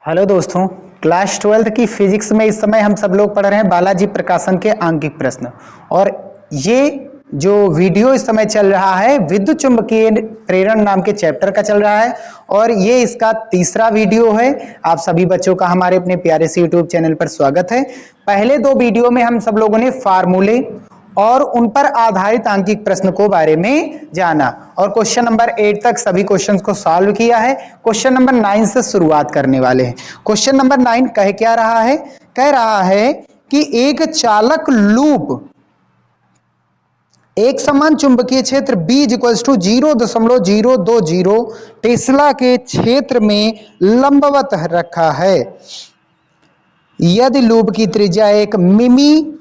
Hello दोस्तों, class 12th की physics में इस समय हम सब लोग पढ़ रहे हैं बालाजी प्रकाशन के आंकिक प्रश्न। और ये जो वीडियो इस समय चल रहा है विद्युत चुंबकीय प्रेरण नाम के चैप्टर का चल रहा है और ये इसका तीसरा वीडियो है। आप सभी बच्चों का हमारे अपने प्यारे से यूट्यूब चैनल पर स्वागत है। पहले दो वीडियो में हम सब लोगों ने फार्मूले और उन पर आधारित आंकिक प्रश्न को बारे में जाना और क्वेश्चन नंबर 8 तक सभी क्वेश्चंस को सॉल्व किया है। क्वेश्चन नंबर 9 से शुरुआत करने वाले हैं। क्वेश्चन नंबर 9 कह क्या रहा है? कह रहा है कि एक चालक लूप एक समान चुंबकीय क्षेत्र B = 0.020 टेस्ला के क्षेत्र में लंबवत रखा है। यदि लूप की त्रिज्या 1 मिमी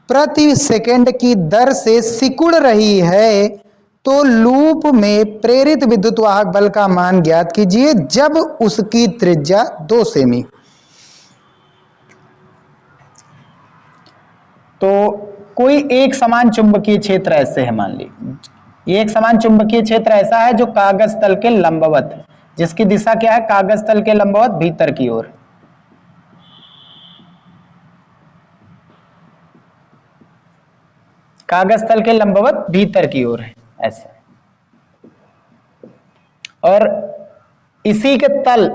प्रति सेकंड की दर से सिकुड़ रही है तो लूप में प्रेरित विद्युत वाहक बल का मान ज्ञात कीजिए जब उसकी त्रिज्या 2 सेमी। तो कोई एक समान चुंबकीय क्षेत्र ऐसे है, मान लीजिए एक समान चुंबकीय क्षेत्र ऐसा है जो कागज तल के लंबवत है, जिसकी दिशा क्या है? कागज तल के लंबवत भीतर की ओर। कागज तल के लंबवत भीतर की ओर है ऐसे। और इसी के तल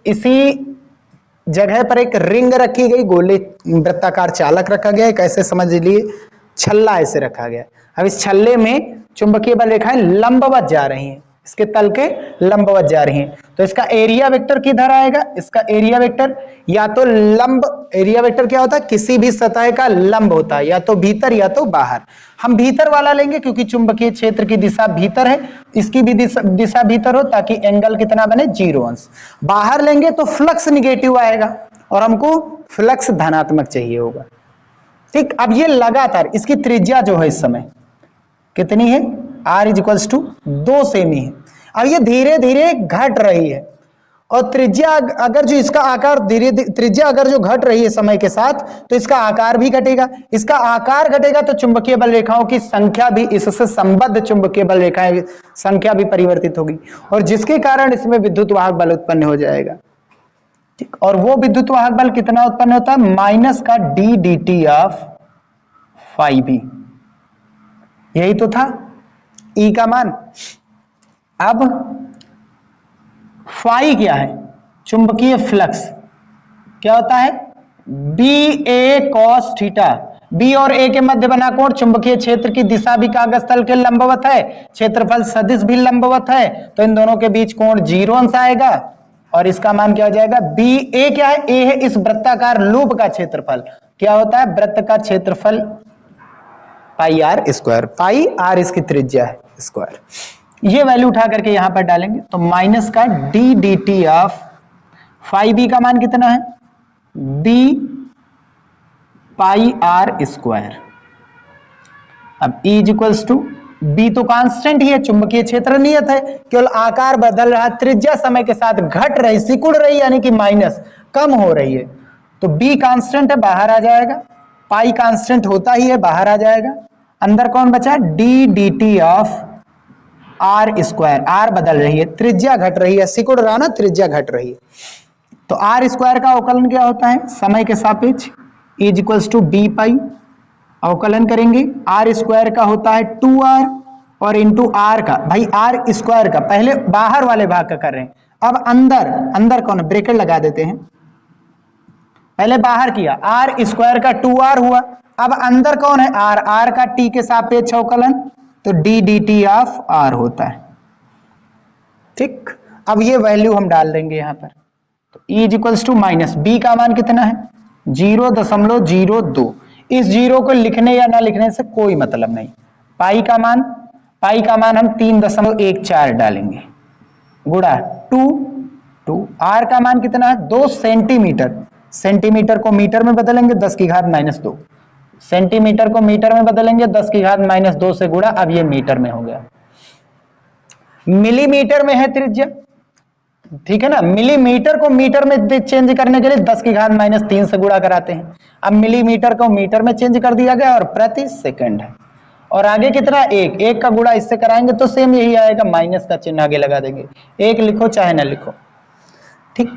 इसी जगह पर एक रिंग रखी गई, गोले वृत्ताकार चालक रखा गया है। कैसे समझ लीजिए, छल्ला ऐसे रखा गया। अब इस छल्ले में चुंबकीय बल रेखाएं लंबवत जा रही हैं, इसके तल के लंबवत जा रही हैं। तो इसका एरिया वेक्टर किधर आएगा? इसका एरिया वेक्टर या तो लंब, एरिया वेक्टर क्या होता है? किसी भी सतह का लंब होता है, या तो भीतर या तो बाहर। हम भीतर वाला लेंगे क्योंकि चुंबकीय क्षेत्र की दिशा भीतर है, इसकी भी दिशा भीतर हो ताकि एंगल कितना बने? 0 अंश। बाहर लेंगे तो फ्लक्स निगेटिव आएगा और हमको फ्लक्स धनात्मक चाहिए होगा। ठीक, अब ये लगातार इसकी त्रिज्या जो है इस समय कितनी है? R = 2 सेमी है। अब ये धीरे धीरे घट रही है और त्रिज्या अगर जो इसका आकार त्रिज्या अगर जो घट रही है समय के साथ तो इसका आकार भी घटेगा। इसका आकार घटेगा तो चुंबकीय बल रेखाओं की संख्या भी, इससे संबद्ध चुंबकीय बल रेखाएं संख्या भी परिवर्तित होगी और जिसके कारण इसमें विद्युत वाहक बल उत्पन्न हो जाएगा। ठीक, और वो विद्युत वाहक बल कितना उत्पन्न होता है? माइनस का d/dt ऑफ φb। यही तो था E का मान। अब फाई क्या है? चुंबकीय फ्लक्स क्या होता है? BA cos theta. B और A के मध्य बना कोण चुंबकीय क्षेत्र की दिशा भी कागज तल के लंबवत है, क्षेत्रफल सदिश भी लंबवत है, तो इन दोनों के बीच कोण 0 अंश आएगा और इसका मान क्या हो जाएगा? BA क्या है? A है इस वृत्ताकार लूप का क्षेत्रफल। क्या होता है? वृत्त का क्षेत्रफल πr²। πr इसकी त्रिज्या है स्क्वायर। ये वैल्यू उठा करके यहां पर डालेंगे तो माइनस का d/dt ऑफ φb का मान कितना है? b πr²। अब E = b तो कांस्टेंट ही है, चुंबकीय क्षेत्र नियत है, केवल आकार बदल रहा, त्रिज्या समय के साथ घट रही, सिकुड़ रही, यानी कि माइनस कम हो रही है। तो b कांस्टेंट है, बाहर आ जाएगा। पाई कांस्टेंट होता ही है, बाहर आ जाएगा। अंदर कौन बचा? d/dt of r²। r बदल रही है, त्रिज्या घट रही है, सिकुड़ रहा ना, त्रिज्या घट रही है। तो r² का अवकलन क्या होता है? समय के सापेक्ष E = b पाई। अवकलन करेंगे, r² का होता है 2r और इंटू r का, भाई r² का पहले बाहर वाले भाग का कर रहे हैं, अब अंदर कौन है? ब्रैकेट लगा देते हैं। पहले बाहर किया, r² का 2r हुआ, अब अंदर कौन है? r का t के सापेक्ष अवकलन, तो d/dt ऑफ r होता है। ठीक, अब ये वैल्यू हम डाल देंगे यहां पर। तो E = माइनस, b का मान कितना है? 0.02। इस 0 को लिखने या ना लिखने से कोई मतलब नहीं। पाई का मान हम 3.14 डालेंगे, गुणा 2 r का मान कितना है? 2 सेंटीमीटर। सेंटीमीटर को मीटर में बदलेंगे 10⁻²। सेंटीमीटर को मीटर में बदलेंगे 10⁻² से गुणा, अब ये मीटर में हो गया। मिलीमीटर में है त्रिज्या, ठीक है ना। मिलीमीटर को मीटर में चेंज करने के लिए 10⁻³ से गुणा कराते हैं। अब मिलीमीटर को मीटर में चेंज कर दिया गया और प्रति सेकंड है। और आगे कितना? 1 का गुणा इससे कराएंगे तो सेम यही आएगा, माइनस का चिन्ह आगे लगा देंगे। 1 लिखो चाहे ना लिखो, ठीक।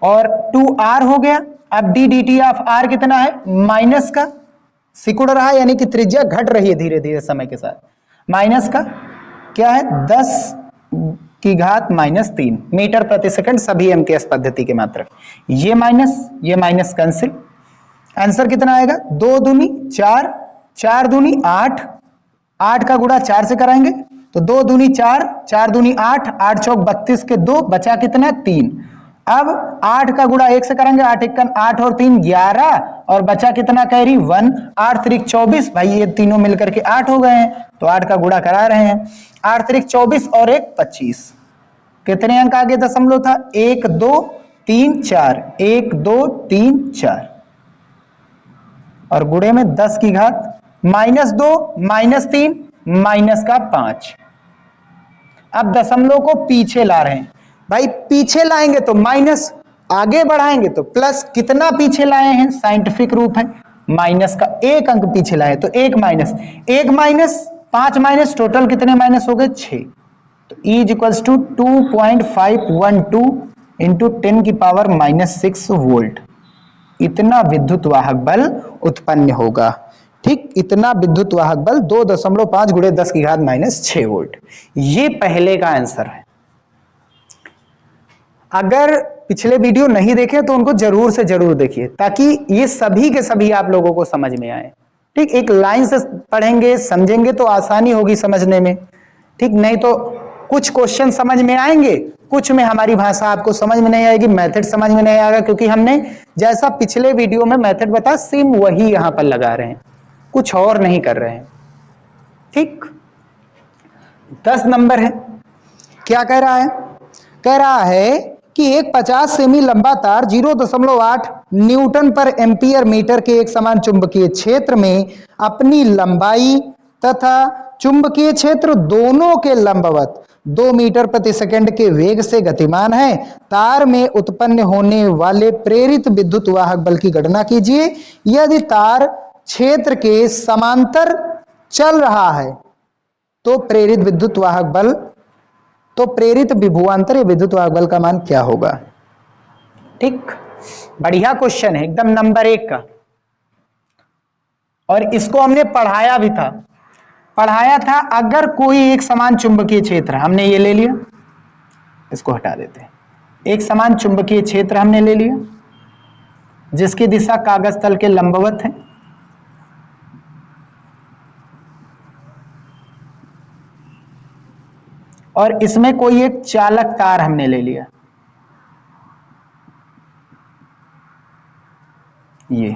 और 2r हो गया। अब d dt ऑफ r कितना है, माइनस का, सिकुड़ रहा है यानी कि त्रिज्या घट रही है धीरे धीरे समय के साथ, माइनस का क्या है 10 की घात -3 मीटर प्रति सेकंड, सभी MKS पद्धति के मात्रक। ये माइनस कैंसिल, आंसर कितना आएगा 2 दूनी 4, 4 दूनी 8, 8 का गुणा 4 से कराएंगे तो 2 दूनी 4, 4 दूनी 8, 8 चौक 32 के 2, बचा कितना 3। अब 8 का गुणा 1 से करेंगे, 8 एकन 8 और 3 11, और बचा कितना कैरी 1, 8 त्रिक 24, भाई ये तीनों मिलकर के 8 हो गए हैं, तो 8 का गुणा करा रहे हैं, 8 त्रिक 24 और 1 25, कितने अंक आगे दशमलव था 1 2 3 4, 1 2 3 4, और गुणे में 10 की घात -2 -3 माइनस का 5। अब दशमलव को पीछे ला रहे हैं, भाई पीछे लाएंगे तो माइनस, आगे बढ़ाएंगे तो प्लस, कितना पीछे लाए हैं साइंटिफिक रूप है माइनस का, 1 अंक पीछे लाए तो 1 माइनस 1 माइनस 5 माइनस, टोटल कितने माइनस हो गए 6। तो E इक्वल्स टू 2.512 इंटू 10 की पावर -6 वोल्ट, इतना विद्युत वाहक बल उत्पन्न होगा। ठीक, इतना विद्युत वाहक बल 2.5 गुणे 10 की घात -6 वोल्ट, ये पहले का आंसर है। अगर पिछले वीडियो नहीं देखे तो उनको जरूर से जरूर देखिए, ताकि ये सभी के सभी आप लोगों को समझ में आए। ठीक, एक लाइन से पढ़ेंगे समझेंगे तो आसानी होगी समझने में। ठीक, नहीं तो कुछ क्वेश्चन समझ में आएंगे, कुछ में हमारी भाषा आपको समझ में नहीं आएगी, मेथड समझ में नहीं आएगा, क्योंकि हमने जैसा पिछले वीडियो में मेथड बताया सेम वही यहां पर लगा रहे हैं, कुछ और नहीं कर रहे हैं। ठीक, 10 नंबर है, क्या कह रहा है, कह रहा है कि एक 50 सेमी लंबा तार 0.8 न्यूटन पर एम्पियर मीटर के एक समान चुंबकीय क्षेत्र में अपनी लंबाई तथा चुंबकीय क्षेत्र दोनों के लंबवत 2 मीटर प्रति सेकंड के वेग से गतिमान है। तार में उत्पन्न होने वाले प्रेरित विद्युत वाहक बल की गणना कीजिए। यदि तार क्षेत्र के समांतर चल रहा है तो प्रेरित विद्युत वाहक बल, तो प्रेरित विभवांतर या विद्युत वाहक बल का मान क्या होगा। ठीक, बढ़िया क्वेश्चन है एकदम नंबर 1 का, और इसको हमने पढ़ाया भी था, पढ़ाया था। अगर कोई एक समान चुंबकीय क्षेत्र, हमने ये ले लिया, इसको हटा देते हैं, एक समान चुंबकीय क्षेत्र हमने ले लिया जिसकी दिशा कागज तल के लंबवत है, और इसमें कोई एक चालक तार हमने ले लिया, ये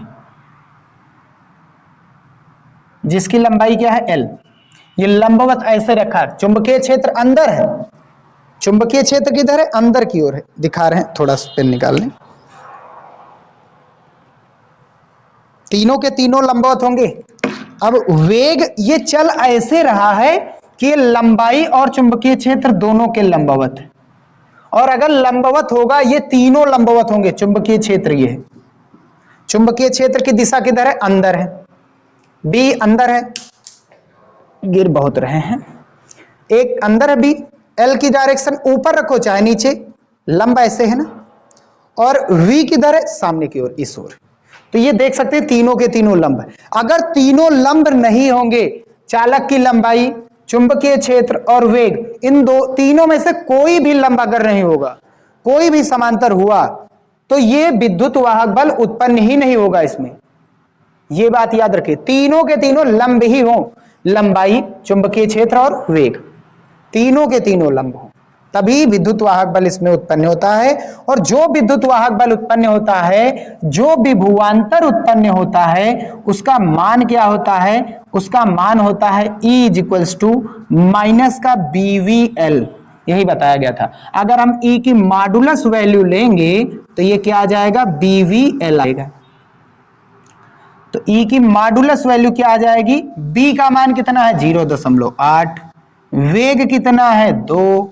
जिसकी लंबाई क्या है L, ये लंबवत ऐसे रखा है, चुंबकीय क्षेत्र अंदर है, चुंबकीय क्षेत्र किधर है, अंदर की ओर है, दिखा रहे हैं, थोड़ा सा पेन निकाल लें, तीनों के तीनों लंबवत होंगे। अब वेग ये चल ऐसे रहा है कि लंबाई और चुंबकीय क्षेत्र दोनों के लंबवत है, और अगर लंबवत होगा ये तीनों लंबवत होंगे, चुंबकीय क्षेत्र ये है, चुंबकीय क्षेत्र की दिशा किधर है, अंदर है, बी अंदर है, गिर बहुत रहे हैं, एक अंदर है बी, एल की डायरेक्शन ऊपर रखो चाहे नीचे, लंब ऐसे है ना, और वी किधर है, सामने की ओर, इस ओर। तो ये देख सकते हैं तीनों के तीनों लंब है। अगर तीनों लंब नहीं होंगे, चालक की लंबाई, चुंबकीय क्षेत्र और वेग, इन तीनों में से कोई भी लंब अगर नहीं होगा, कोई भी समांतर हुआ, तो ये विद्युत वाहक बल उत्पन्न ही नहीं होगा इसमें। ये बात याद रखिए, तीनों के तीनों लंब ही हो, लंबाई, चुंबकीय क्षेत्र और वेग, तीनों के तीनों लंब हो, तभी विद्युत वाहक बल इसमें उत्पन्न होता है। और जो विद्युत वाहक बल उत्पन्न होता है, जो विभवांतर उत्पन्न होता है, उसका मान क्या होता है, उसका मान होता है E इक्वल्स टू माइनस का BVL, यही बताया गया था। अगर हम E की मॉडुलस वैल्यू लेंगे तो ये क्या आ जाएगा, BVL आएगा। तो E की मॉडुलस वैल्यू क्या आ जाएगी, B का मान कितना है 0.8, वेग कितना है 2,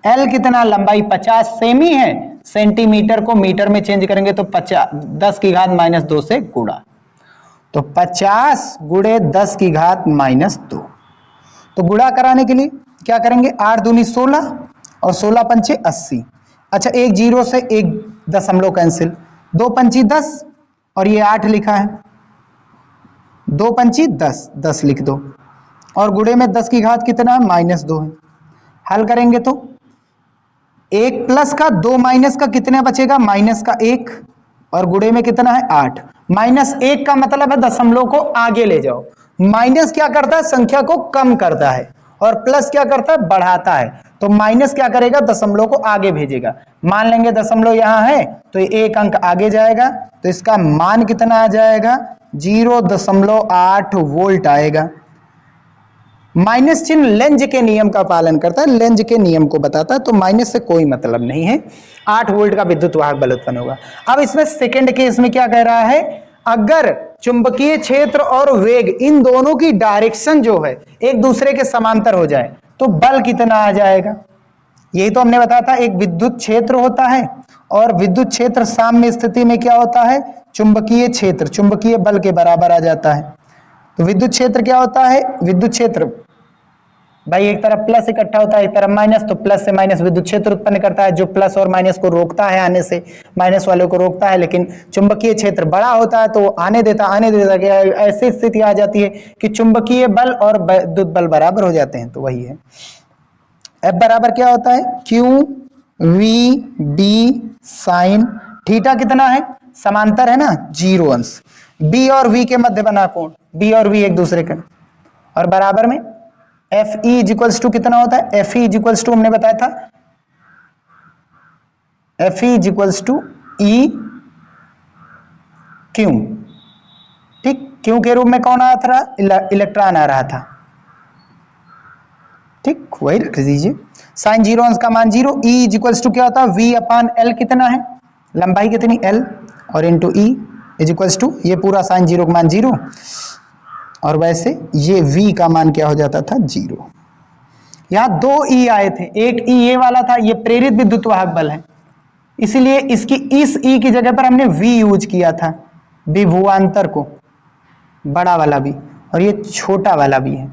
L कितना, लंबाई 50 सेमी है, सेंटीमीटर को मीटर में चेंज करेंगे तो 10 की घात -2 से गुणा, तो 50 गुणे 10 की घात -2। तो गुणा कराने के लिए क्या करेंगे, 8 दूनी 16 और 16 पंचे 80, अच्छा, एक जीरो से एक दशमलव कैंसिल, 2 पंची 10 और ये 8 लिखा है, 2 पंची 10, 10 लिख दो और गुणे में 10 की घात कितना है, -2 है। हल करेंगे तो 1 प्लस का 2 माइनस का कितना बचेगा, -1 और गुणे में कितना है 8। -1 का मतलब है दशमलव को आगे ले जाओ। माइनस क्या करता है, संख्या को कम करता है, और प्लस क्या करता है, बढ़ाता है। तो माइनस क्या करेगा, दशमलव को आगे भेजेगा। मान लेंगे दशमलव यहां है तो एक अंक आगे जाएगा, तो इसका मान कितना आ जाएगा, 0.8 वोल्ट आएगा। माइनस चिन्ह लेंज के नियम का पालन करता है, लेंज के नियम को बताता है, तो माइनस से कोई मतलब नहीं है। 8 वोल्ट का विद्युत वाहक बल उत्पन्न होगा। अब इसमें सेकंड केस में क्या कह रहा है, अगर चुंबकीय क्षेत्र और वेग इन दोनों की डायरेक्शन जो है एक दूसरे के समांतर हो जाए तो बल कितना आ जाएगा। यही तो हमने बताया था, एक विद्युत क्षेत्र होता है और विद्युत क्षेत्र साम्य स्थिति में क्या होता है, चुंबकीय क्षेत्र चुंबकीय बल के बराबर आ जाता है। तो विद्युत क्षेत्र क्या होता है, विद्युत क्षेत्र भाई एक तरफ प्लस इकट्ठा होता है, एक तरफ माइनस, तो प्लस से माइनस विद्युत क्षेत्र उत्पन्न करता है जो प्लस और माइनस को रोकता है आने से, माइनस वाले को रोकता है। लेकिन चुंबकीय क्षेत्र बड़ा होता है तो आने देता क्या ऐसी स्थिति आ जाती है कि चुंबकीय बल और विद्युत बल बराबर हो जाते हैं। तो वही है, F बराबर क्या होता है, Q V D sine theta कितना है, समांतर है ना 0 अंश, B और V के मध्य बना कोण, B और V एक दूसरे का, और बराबर में Fe इक्वल्स टू कितना होता है, Fe इक्वल्स टू हमने बताया था, Fe equals to E Q, ठीक, Q के रूप में कौन आ रहा था, इलेक्ट्रॉन आ रहा था, ठीक, वही रख दीजिए। साइन 0 अंश का मान 0, E इक्वल्स टू क्या होता है, V अपान L कितना है, लंबाई कितनी L, और इंटू E इक्वल्स टू ये पूरा साइन 0 का मान 0, और वैसे ये V का मान क्या हो जाता था, 0। यहां 2 E आए थे, एक E ये वाला था, ये प्रेरित विद्युत वाहक बल है, इसलिए इसकी इस E की जगह पर हमने V यूज किया था, विभवांतर को, बड़ा वाला भी, और ये छोटा वाला भी है,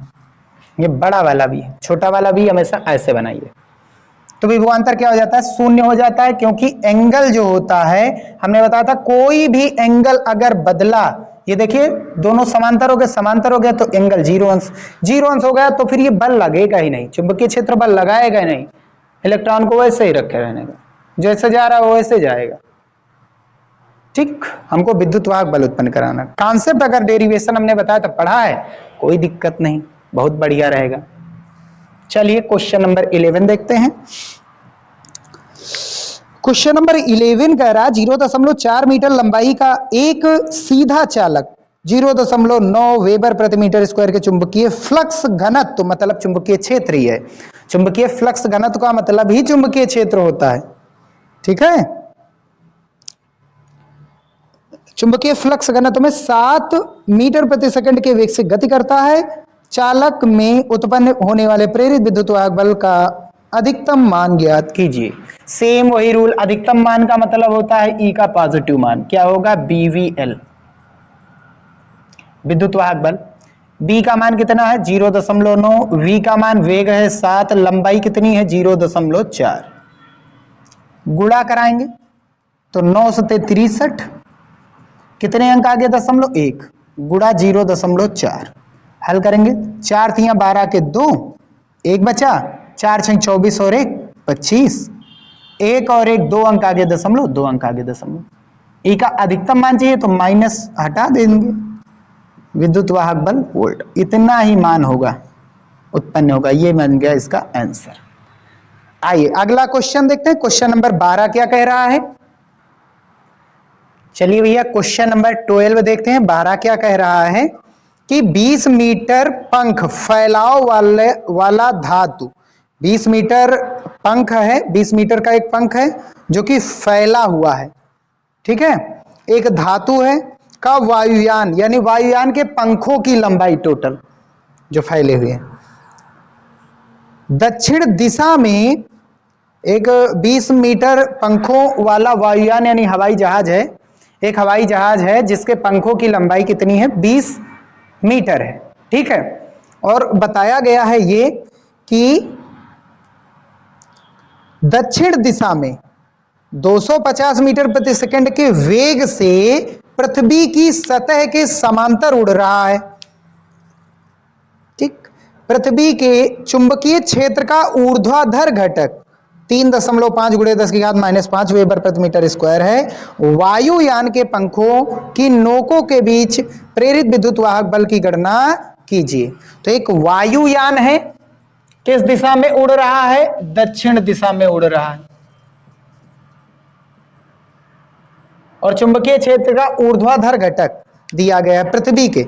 ये बड़ा वाला भी है, छोटा वाला भी हमेशा ऐसे बनाइए। तो विभवांतर क्या हो जाता है, शून्य हो जाता है, क्योंकि एंगल जो होता है हमने बताया था, कोई भी एंगल अगर बदला, ये देखिए दोनों समांतर हो गया तो एंगल 0 अंश हो गया, तो फिर ये बल लगेगा ही नहीं, चुंबकीय क्षेत्र बल लगाएगा नहीं, इलेक्ट्रॉन को वैसे ही रखे रहने का, जैसे जा रहा है वो वैसे जाएगा, ठीक। हमको विद्युत वाहक बल उत्पन्न कराना, कॉन्सेप्ट अगर डेरिवेशन हमने बताया तो पढ़ा है, कोई दिक्कत नहीं, बहुत बढ़िया रहेगा। चलिए क्वेश्चन नंबर 11 देखते हैं। क्वेश्चन नंबर 11 कह रहा है 0.4 मीटर लंबाई का एक सीधा चालक 0.9 वेबर प्रति मीटर स्क्वायर के चुंबकीय फ्लक्स घनत्व, मतलब चुंबकीय क्षेत्र ही है, चुंबकीय फ्लक्स घनत्व का मतलब ही चुंबकीय क्षेत्र होता है, ठीक है। चुंबकीय फ्लक्स घनत्व में 7 मीटर प्रति सेकंड के वेग से गति करता है। चालक में उत्पन्न होने वाले प्रेरित विद्युत वाहक बल का अधिकतम मान ज्ञात कीजिए। सेम वही रूल, अधिकतम मान का मतलब होता है E का पॉजिटिव मान, क्या होगा, BVL, विद्युत वाहक बल। B का मान कितना है 0.9, V का मान वेग है 7, लंबाई कितनी है 0.4, गुणा कराएंगे तो 9 से 63, कितने अंक आ गए 0.1, गुणा 0.4, हल करेंगे 4 तियां 12 के 2, 1 बचा, 4 6 24 और 1 25, 1 और 1 2 अंक आगे दशमलव, 2 अंक आगे दशमलव। E का अधिकतम मान चाहिए तो माइनस हटा देंगे, विद्युत वाहक बल वोल्ट, इतना ही मान होगा, उत्पन्न होगा, ये बन गया इसका आंसर। आइए अगला क्वेश्चन देखते हैं, क्वेश्चन नंबर 12 क्या कह रहा है। चलिए भैया क्वेश्चन नंबर 12 देखते हैं। 12 क्या कह रहा है कि 20 मीटर पंख फैलाव वाला धातु, 20 मीटर पंख है, 20 मीटर का एक पंख है जो कि फैला हुआ है, ठीक है, एक धातु है का वायुयान, यानी वायुयान के पंखों की लंबाई टोटल जो फैले हुए हैं, दक्षिण दिशा में एक 20 मीटर पंखों वाला वायुयान यानी हवाई जहाज है, एक हवाई जहाज है जिसके पंखों की लंबाई कितनी है 20 मीटर है, ठीक है। और बताया गया है ये कि दक्षिण दिशा में 250 मीटर प्रति सेकंड के वेग से पृथ्वी की सतह के समांतर उड़ रहा है। ठीक, पृथ्वी के चुंबकीय क्षेत्र का ऊर्ध्वाधर घटक 3.5 × 10⁻⁻5 वेबर प्रति मीटर स्क्वायर है। वायुयान के पंखों की नोकों के बीच प्रेरित विद्युत वाहक बल की गणना कीजिए। तो एक वायुयान है, किस दिशा में उड़ रहा है? दक्षिण दिशा में उड़ रहा है, और चुंबकीय क्षेत्र का ऊर्ध्वाधर घटक दिया गया है पृथ्वी के।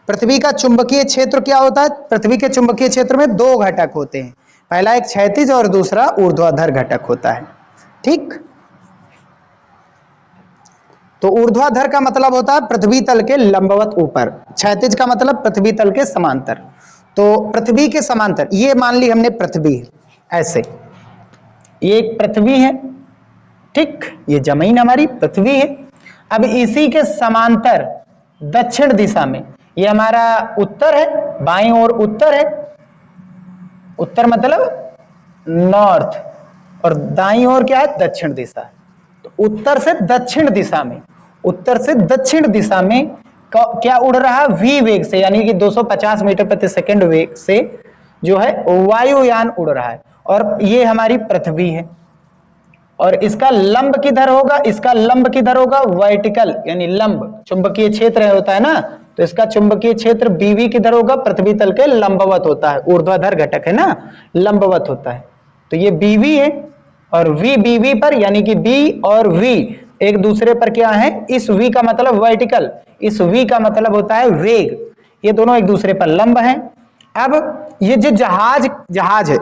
पृथ्वी का चुंबकीय क्षेत्र क्या होता है? पृथ्वी के चुंबकीय क्षेत्र में दो घटक होते हैं, पहला एक क्षैतिज और दूसरा ऊर्ध्वाधर घटक होता है। ठीक, तो ऊर्ध्वाधर का मतलब होता है पृथ्वी तल के लंबवत ऊपर, क्षैतिज का मतलब पृथ्वी तल के समांतर। तो पृथ्वी के समांतर, ये मान ली हमने पृथ्वी ऐसे, ये एक पृथ्वी है, ठीक, ये जमीन हमारी पृथ्वी है। अब इसी के समांतर दक्षिण दिशा में, ये हमारा उत्तर है, बाईं ओर उत्तर है, उत्तर मतलब नॉर्थ, और दाईं ओर क्या है? दक्षिण दिशा। तो उत्तर से दक्षिण दिशा में, उत्तर से दक्षिण दिशा में क्या उड़ रहा है? v वेग से, यानी कि 250 मीटर प्रति सेकंड वेग से जो है वायुयान उड़ रहा है, और ये हमारी पृथ्वी है। और इसका लंब किधर होगा? इसका लंब किधर होगा? वर्टिकल, यानी लंब, चुंबकीय क्षेत्र होता है ना, तो इसका चुंबकीय क्षेत्र बीवी किधर होगा? पृथ्वी तल के लंबवत होता है, ऊर्ध्वाधर घटक है ना, लंबवत होता है। तो ये बीवी है, और वी बीवी पर, यानी कि बी और वी एक दूसरे पर क्या है? इस वी का मतलब वर्टिकल, इस वी का मतलब होता है वेग, ये दोनों एक दूसरे पर लंब हैं। अब ये जो जहाज है,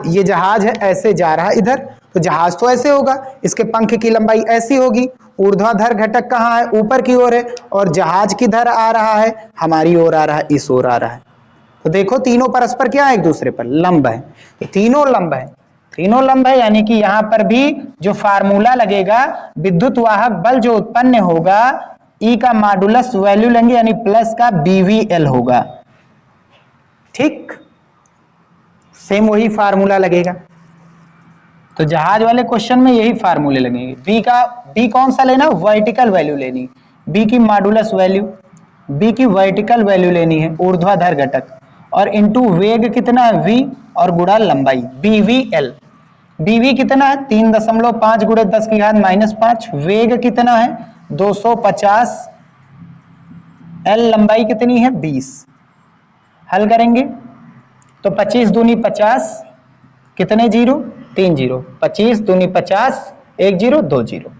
ये जहाज है, ऐसे जा रहा है इधर, तो जहाज तो ऐसे होगा, इसके पंख की लंबाई ऐसी होगी। ऊर्ध्वाधर घटक कहाँ है? ऊपर की ओर है, और जहाज किधर आ रहा है? हमारी ओर आ रहा है, इस ओर आ रहा है। तो देखो तीनों परस्पर क्या है? एक दूसरे पर लंब है, तो तीनों लंब है, तीनों लंब है, यानी कि यहां पर भी जो फार्मूला लगेगा, विद्युत वाहक बल जो उत्पन्न होगा, ई का मॉडुलस वैल्यू लेंगे, यानी प्लस का BVL होगा। ठीक, सेम वही फार्मूला लगेगा। तो जहाज वाले क्वेश्चन में यही फार्मूले लगेंगे। बी कौन सा लेना? वर्टिकल वैल्यू लेनी, बी की मॉडुलस वैल्यू, बी की वर्टिकल वैल्यू लेनी है, ऊर्ध्वाधर घटक, और इनटू वेग कितना है? v, और गुणा लंबाई BVL। BV कितना है? 3.5 × 10⁻⁻5। वेग कितना है? 250। L लंबाई कितनी है? 20। हल करेंगे तो 25 दूनी 50, कितने जीरो? 3 जीरो, 25 दूनी 50, 1 जीरो 2 जीरो,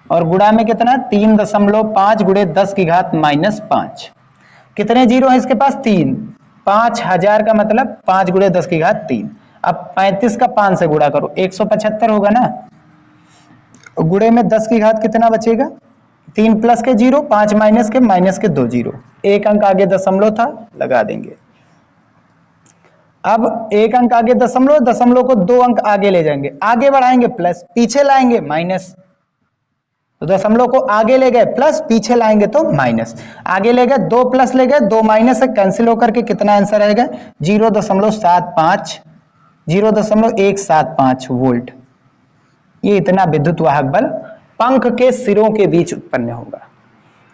और गुणा में कितना? 3.5 × 10⁻⁻5। कितने जीरो है इसके पास? 3। 5000 का मतलब 5 × 10⁻3। अब 35 का 5 से गुणा करो, 175 होगा ना, गुणे में 10 की घात कितना बचेगा? 3 प्लस के 0, 5 माइनस के 2 जीरो, एक अंक आगे दशमलव था, लगा देंगे। अब एक अंक आगे दशमलव, दशमलव को 2 अंक आगे ले जाएंगे, आगे बढ़ाएंगे प्लस, पीछे लाएंगे माइनस, तो दशमलव को आगे ले गए प्लस, पीछे लाएंगे तो माइनस, आगे ले गए 2 प्लस ले गए, 2 माइनस से कैंसिल होकर के कितना आंसर आएगा? 0.175 वोल्ट। ये इतना विद्युत वाहक बल पंख के सिरों के बीच उत्पन्न होगा।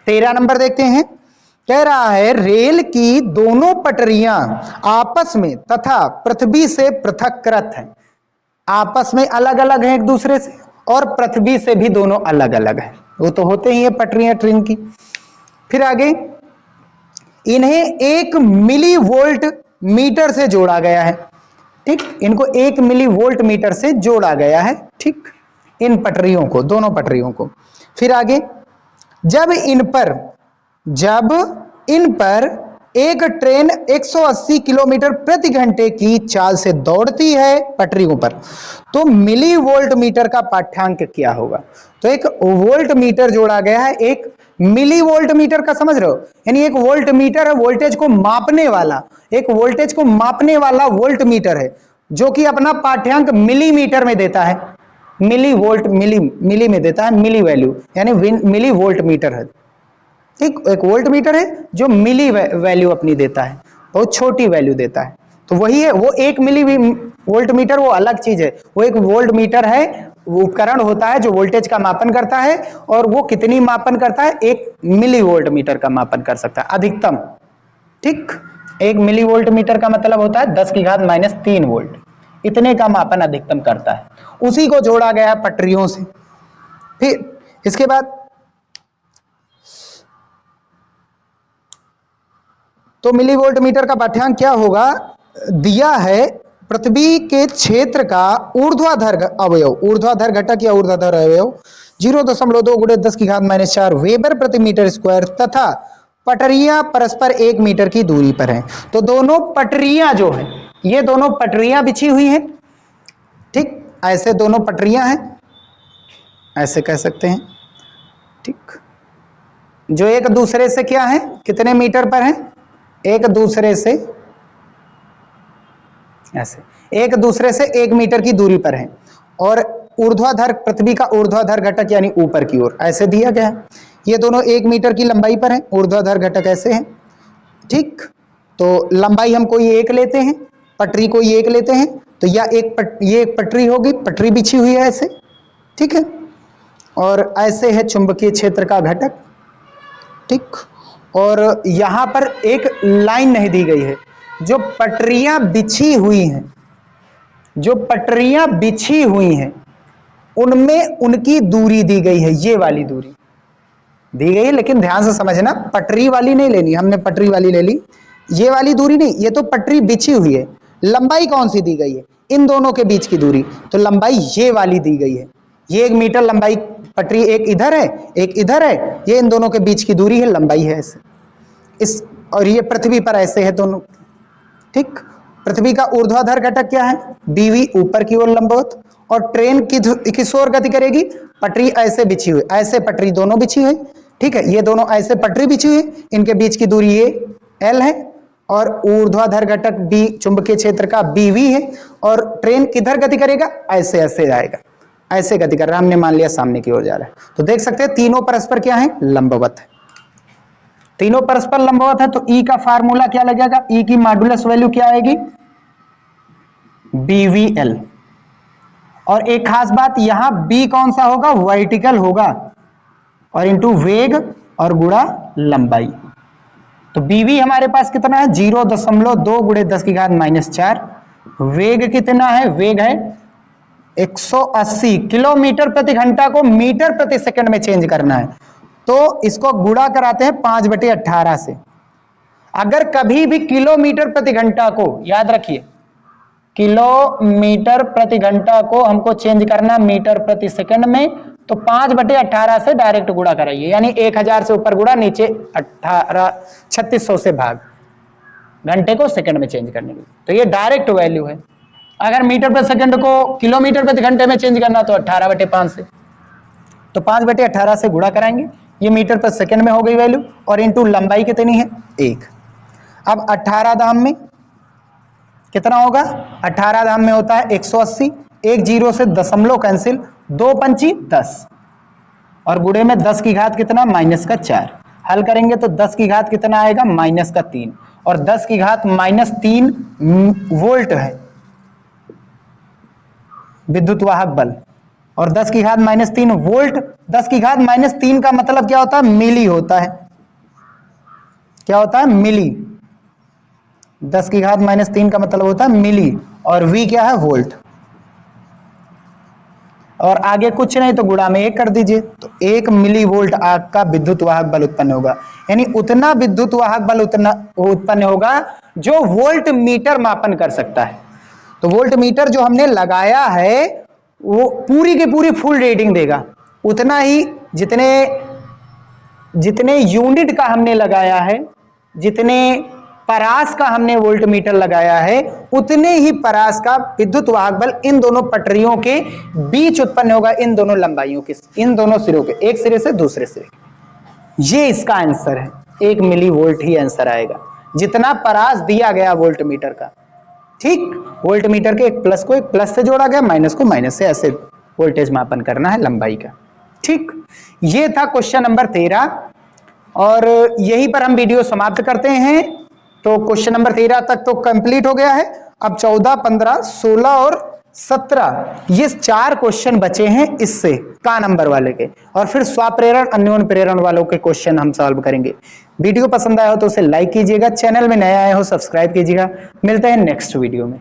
13 नंबर देखते हैं, कह रहा है रेल की दोनों पटरियां आपस में तथा पृथ्वी से पृथककृत हैं, आपस में अलग अलग हैं एक दूसरे से, और पृथ्वी से भी दोनों अलग अलग हैं, वो तो होते ही है पटरियां ट्रेन की। फिर आगे, इन्हें 1 मिलीवोल्ट मीटर से जोड़ा गया है। ठीक, इनको 1 मिलीवोल्ट मीटर से जोड़ा गया है। ठीक, इन पटरियों को, दोनों पटरियों को। फिर आगे, जब इन पर एक ट्रेन 180 किलोमीटर प्रति घंटे की चाल से दौड़ती है पटरियों पर, तो मिली वोल्ट मीटर का पाठ्यांक क्या होगा? तो एक वोल्ट मीटर जोड़ा गया है, एक मिली वोल्ट मीटर का, समझ रहे हो? यानी एक वोल्ट मीटर है वोल्टेज को मापने वाला, एक वोल्टेज को मापने वाला वोल्ट मीटर है, जो कि अपना पाठ्यांक मिलीमीटर में देता है, मिली वोल्ट, मिली में देता है, मिली वैल्यू, यानी मिली वोल्ट मीटर है। ठीक, एक वोल्ट मीटर है जो मिली वैल्यू अपनी देता है, बहुत छोटी वैल्यू देता है, तो वही है वो 1 मिली वोल्ट मीटर, वो अलग चीज है, वो एक वोल्ट मीटर है, उपकरण होता है जो वोल्टेज का मापन करता है, और वो कितनी मापन करता है, 1 मिली वोल्ट मीटर का मापन कर सकता है अधिकतम। ठीक, 1 मिली वोल्ट मीटर का मतलब होता है 10⁻³ वोल्ट, इतने का मापन अधिकतम करता है। उसी को जोड़ा गया है पटरियों से। फिर इसके बाद तो मिली वोल्ट मीटर का पाठ्यांक क्या होगा, दिया है पृथ्वी के क्षेत्र का ऊर्ध्वाधर अवयव, ऊर्ध्वाधर घटक या ऊर्ध्वाधर अवयव 0.2 × 10⁻⁴ वेबर प्रति मीटर स्क्वायर तथा पटरियां परस्पर 1 मीटर की दूरी पर हैं। तो दोनों पटरियां जो है, ये दोनों पटरियां बिछी हुई हैं। ठीक, ऐसे दोनों पटरियां हैं, ऐसे कह सकते हैं। ठीक, जो एक दूसरे से क्या है, कितने मीटर पर हैं, एक दूसरे से ऐसे एक दूसरे से 1 मीटर की दूरी पर है, और ऊर्ध्वाधर, पृथ्वी का ऊर्ध्वाधर घटक यानी ऊपर की ओर ऐसे दिया गया है। ये दोनों 1 मीटर की लंबाई पर हैं, ऊर्ध्वाधर घटक ऐसे हैं। ठीक, तो लंबाई हम कोई एक लेते हैं, पटरी कोई एक लेते हैं, तो या ये एक पटरी होगी, पटरी बिछी हुई है ऐसे। ठीक है, और ऐसे है चुंबकीय क्षेत्र का घटक। ठीक, और यहां पर एक लाइन नहीं दी गई है। जो पटरियां बिछी हुई हैं, जो पटरियां बिछी हुई हैं उनमें उनकी दूरी दी गई है, ये वाली दूरी दी गई है, लेकिन ध्यान से समझना, पटरी वाली नहीं लेनी, हमने पटरी वाली ले ली, ये वाली दूरी नहीं, ये तो पटरी बिछी हुई है। लंबाई कौन सी दी गई है, इन दोनों के बीच की दूरी, तो लंबाई ये वाली दी गई है। ये 1 मीटर लंबाई पटरी, एक इधर है एक इधर है, ये इन दोनों के बीच की दूरी है, लंबाई है ऐसे इस, और ये पृथ्वी पर ऐसे है दोनों। ठीक, पृथ्वी का ऊर्ध्वाधर घटक क्या है, BV, ऊपर की ओर लंबवत, और ट्रेन किस ओर गति करेगी, पटरी ऐसे बिछी हुई, ऐसे पटरी दोनों बिछी हुई। ठीक है, ये दोनों ऐसे पटरी बिछी हुई, इनके बीच की दूरी ये L है, और ऊर्ध्वाधर घटक B, चुंबकीय क्षेत्र का BV है, और ट्रेन किधर गति करेगा, ऐसे ऐसे जाएगा, ऐसे गति कर रहा है, हमने मान लिया सामने की ओर जा रहा है। तो देख सकते हैं तीनों परस्पर क्या है, लंबवत है। तीनों परस्पर लंबवत है, तो E का फार्मूला क्या लगेगा, E की मॉडुलस वैल्यू क्या आएगी, BVL। और एक खास बात, यहां B कौन सा होगा, वर्टिकल होगा, और इंटू वेग और गुणा लंबाई। तो BV हमारे पास कितना है, 0.2 × 10⁻⁴। वेग कितना है, वेग है 180 किलोमीटर प्रति घंटा को मीटर प्रति सेकंड में चेंज करना है, तो इसको गुणा कराते हैं 5/18 से। अगर कभी भी किलोमीटर प्रति घंटा को, याद रखिए, किलोमीटर प्रति घंटा को हमको चेंज करना मीटर प्रति सेकंड में, तो 5/18 से डायरेक्ट गुणा कराइए, यानी 1000 से ऊपर गुणा, नीचे 3600 से भाग, घंटे को सेकंड में चेंज करने के लिए। तो ये डायरेक्ट वैल्यू है। अगर मीटर प्रति सेकंड को किलोमीटर प्रति घंटे में चेंज करना तो 18/5 से, तो 5/18 से गुणा कराएंगे, ये मीटर प्रति सेकंड में हो गई वैल्यू, और इंटू लंबाई कितनी है, 1। अब 18 धाम में कितना होगा, 18 धाम में होता है 180, 1 0 से दशमलव कैंसिल, 2 पंची 10, और गुणे में 10 की घात कितना, -4। हल करेंगे तो 10 की घात कितना आएगा, -3, और 10 की घात -3 वोल्ट है विद्युत वाहक बल, और 10 की घात -3 वोल्ट। 10 की घात -3 का मतलब क्या होता है, मिली होता है। क्या होता है, मिली। 10 की घात -3 का मतलब होता है मिली, और V क्या है, वोल्ट। और आगे कुछ नहीं तो गुणा में 1 कर दीजिए, तो 1 मिली वोल्ट आग का विद्युत वाहक बल उत्पन्न होगा, यानी उतना विद्युत वाहक बल उतना उत्पन्न होगा जो वोल्ट मीटर मापन कर सकता है। तो वोल्ट मीटर जो हमने लगाया है वो पूरी की पूरी फुल रीडिंग देगा, उतना ही जितने यूनिट का हमने लगाया है, जितने परास का हमने वोल्ट मीटर लगाया है, उतने ही परास का विद्युत वाहक बल इन दोनों पटरियों के बीच उत्पन्न होगा, इन दोनों लंबाइयों के, इन दोनों सिरों के, एक सिरे से दूसरे सिरे। ये इसका आंसर है, 1 मिली वोल्ट ही आंसर आएगा, जितना परास दिया गया वोल्ट मीटर का। ठीक, वोल्ट मीटर के एक प्लस को एक प्लस से जोड़ा गया, माइनस को माइनस से, ऐसे वोल्टेज मापन करना है लंबाई का। ठीक, ये था क्वेश्चन नंबर 13, और यहीं पर हम वीडियो समाप्त करते हैं। तो क्वेश्चन नंबर 13 तक तो कंप्लीट हो गया है। अब 14, 15, 16 और 17 ये 4 क्वेश्चन बचे हैं इससे का नंबर वाले के, और फिर स्वप्रेरण अन्योन प्रेरण वालों के क्वेश्चन हम सॉल्व करेंगे। वीडियो पसंद आया हो तो उसे लाइक कीजिएगा, चैनल में नए आए हो सब्सक्राइब कीजिएगा। मिलते हैं नेक्स्ट वीडियो में।